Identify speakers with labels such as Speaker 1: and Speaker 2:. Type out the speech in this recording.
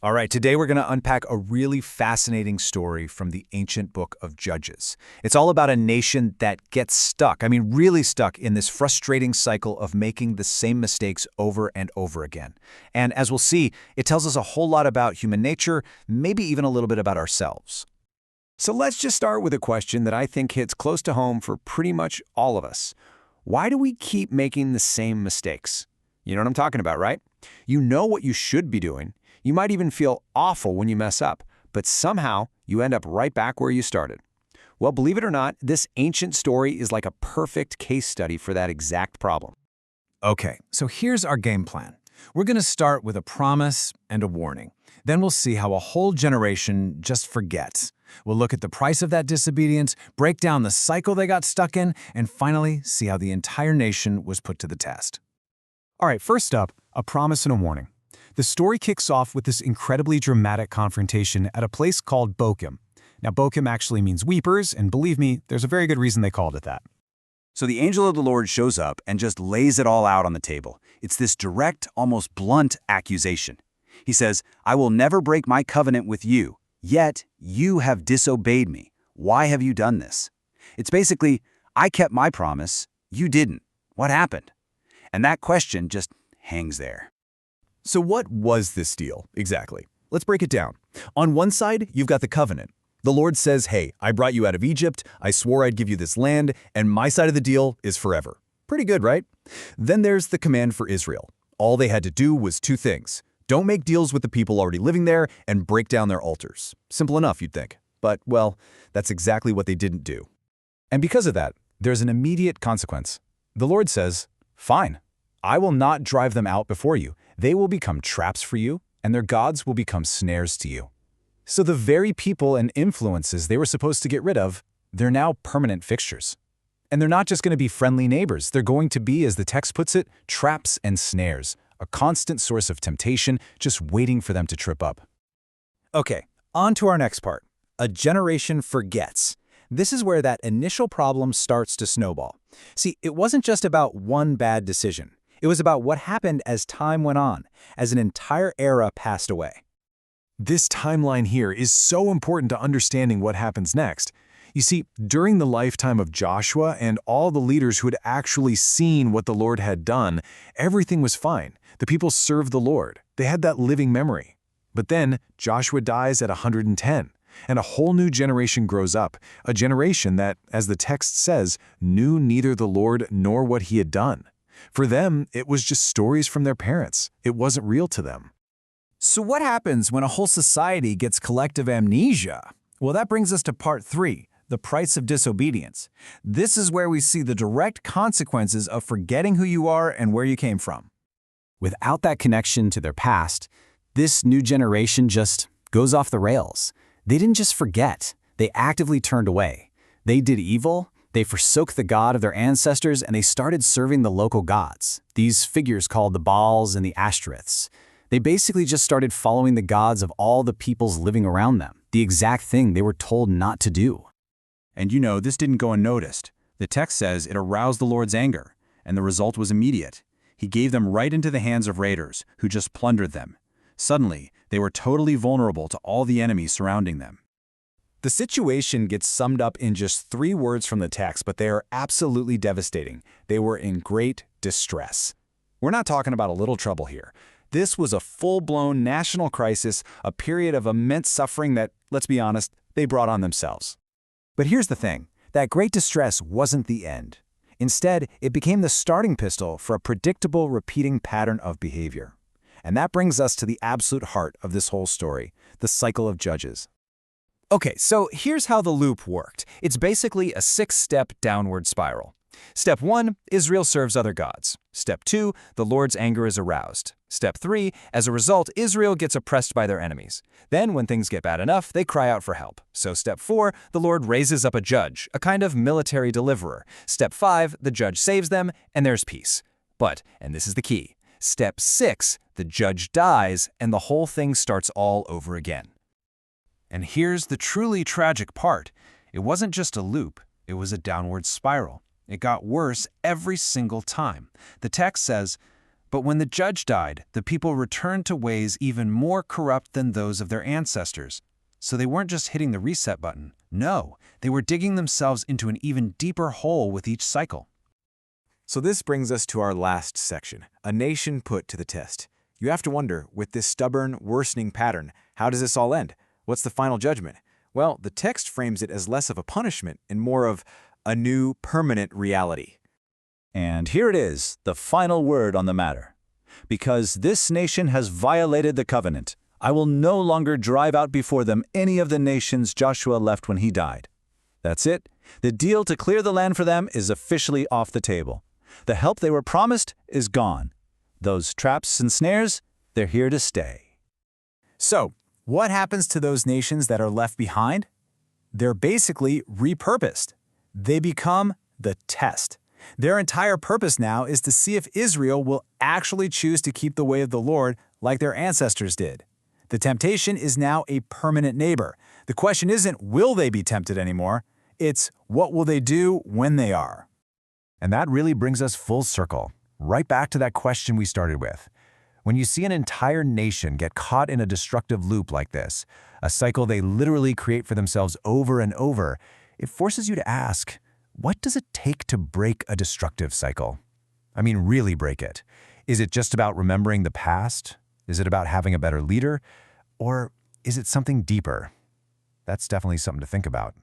Speaker 1: All right, today we're going to unpack a really fascinating story from the ancient book of Judges. It's all about a nation that gets stuck, really stuck in this frustrating cycle of making the same mistakes over and over again. And as we'll see, it tells us a whole lot about human nature, maybe even a little bit about ourselves.
Speaker 2: So let's just start with a question that I think hits close to home for pretty much all of us. Why do we keep making the same mistakes? You know what I'm talking about, right? You know what you should be doing. You might even feel awful when you mess up, but somehow you end up right back where you started. Well, believe it or not, this ancient story is like a perfect case study for that exact problem.
Speaker 1: Okay, so here's our game plan. We're going to start with a promise and a warning. Then we'll see how a whole generation just forgets. We'll look at the price of that disobedience, break down the cycle they got stuck in, and finally see how the entire nation was put to the test.
Speaker 3: All right, first up, a promise and a warning. The story kicks off with this incredibly dramatic confrontation at a place called Bokim. Now, Bokim actually means weepers, and believe me, there's a very good reason they called it that.
Speaker 4: So the angel of the Lord shows up and just lays it all out on the table. It's this direct, almost blunt accusation. He says, "I will never break my covenant with you, yet you have disobeyed me. Why have you done this?" It's basically, I kept my promise, you didn't. What happened? And that question just hangs there.
Speaker 5: So what was this deal, exactly? Let's break it down. On one side, you've got the covenant. The Lord says, hey, I brought you out of Egypt, I swore I'd give you this land, and my side of the deal is forever. Pretty good, right? Then there's the command for Israel. All they had to do was two things. Don't make deals with the people already living there and break down their altars. Simple enough, you'd think. But, well, that's exactly what they didn't do. And because of that, there's an immediate consequence. The Lord says, fine, I will not drive them out before you. They will become traps for you, and their gods will become snares to you. So the very people and influences they were supposed to get rid of, they're now permanent fixtures. And they're not just going to be friendly neighbors. They're going to be, as the text puts it, traps and snares, a constant source of temptation just waiting for them to trip up.
Speaker 1: Okay, on to our next part. A generation forgets. This is where that initial problem starts to snowball. See, it wasn't just about one bad decision. It was about what happened as time went on, as an entire era passed away.
Speaker 3: This timeline here is so important to understanding what happens next. You see, during the lifetime of Joshua and all the leaders who had actually seen what the Lord had done, everything was fine. The people served the Lord. They had that living memory. But then Joshua dies at 110, and a whole new generation grows up, a generation that, as the text says, knew neither the Lord nor what he had done. For them, it was just stories from their parents. It wasn't real to them.
Speaker 1: So what happens when a whole society gets collective amnesia? Well, that brings us to part 3, the price of disobedience. This is where we see the direct consequences of forgetting who you are and where you came from. Without that connection to their past, this new generation just goes off the rails. They didn't just forget, they actively turned away. They did evil, they forsook the God of their ancestors, and they started serving the local gods, these figures called the Baals and the Ashtoreths. They basically just started following the gods of all the peoples living around them, the exact thing they were told not to do.
Speaker 4: And this didn't go unnoticed. The text says it aroused the Lord's anger, and the result was immediate. He gave them right into the hands of raiders, who just plundered them. Suddenly, they were totally vulnerable to all the enemies surrounding them.
Speaker 5: The situation gets summed up in just 3 words from the text, but they are absolutely devastating. They were in great distress. We're not talking about a little trouble here. This was a full-blown national crisis, a period of immense suffering that, let's be honest, they brought on themselves. But here's the thing, that great distress wasn't the end. Instead, it became the starting pistol for a predictable, repeating pattern of behavior. And that brings us to the absolute heart of this whole story, the cycle of Judges.
Speaker 1: Okay, so here's how the loop worked. It's basically a 6-step downward spiral. Step 1, Israel serves other gods. Step 2, the Lord's anger is aroused. Step 3, as a result, Israel gets oppressed by their enemies. Then, when things get bad enough, they cry out for help. So Step 4, the Lord raises up a judge, a kind of military deliverer. Step 5, the judge saves them, and there's peace. But, and this is the key, Step 6, the judge dies, and the whole thing starts all over again. And here's the truly tragic part. It wasn't just a loop, it was a downward spiral. It got worse every single time. The text says,
Speaker 4: But when the judge died, the people returned to ways even more corrupt than those of their ancestors. So they weren't just hitting the reset button. No, they were digging themselves into an even deeper hole with each cycle.
Speaker 3: So this brings us to our last section, a nation put to the test. You have to wonder, with this stubborn, worsening pattern, how does this all end? What's the final judgment? Well, the text frames it as less of a punishment and more of a new, permanent reality.
Speaker 5: And here it is, the final word on the matter. Because this nation has violated the covenant, I will no longer drive out before them any of the nations Joshua left when he died. That's it. The deal to clear the land for them is officially off the table. The help they were promised is gone. Those traps and snares, they're here to stay.
Speaker 1: So, what happens to those nations that are left behind? They're basically repurposed. They become the test. Their entire purpose now is to see if Israel will actually choose to keep the way of the Lord like their ancestors did. The temptation is now a permanent neighbor. The question isn't, will they be tempted anymore? It's, what will they do when they are?
Speaker 3: And that really brings us full circle, right back to that question we started with. When you see an entire nation get caught in a destructive loop like this, a cycle they literally create for themselves over and over, it forces you to ask, what does it take to break a destructive cycle? I mean, really break it. Is it just about remembering the past? Is it about having a better leader? Or is it something deeper? That's definitely something to think about.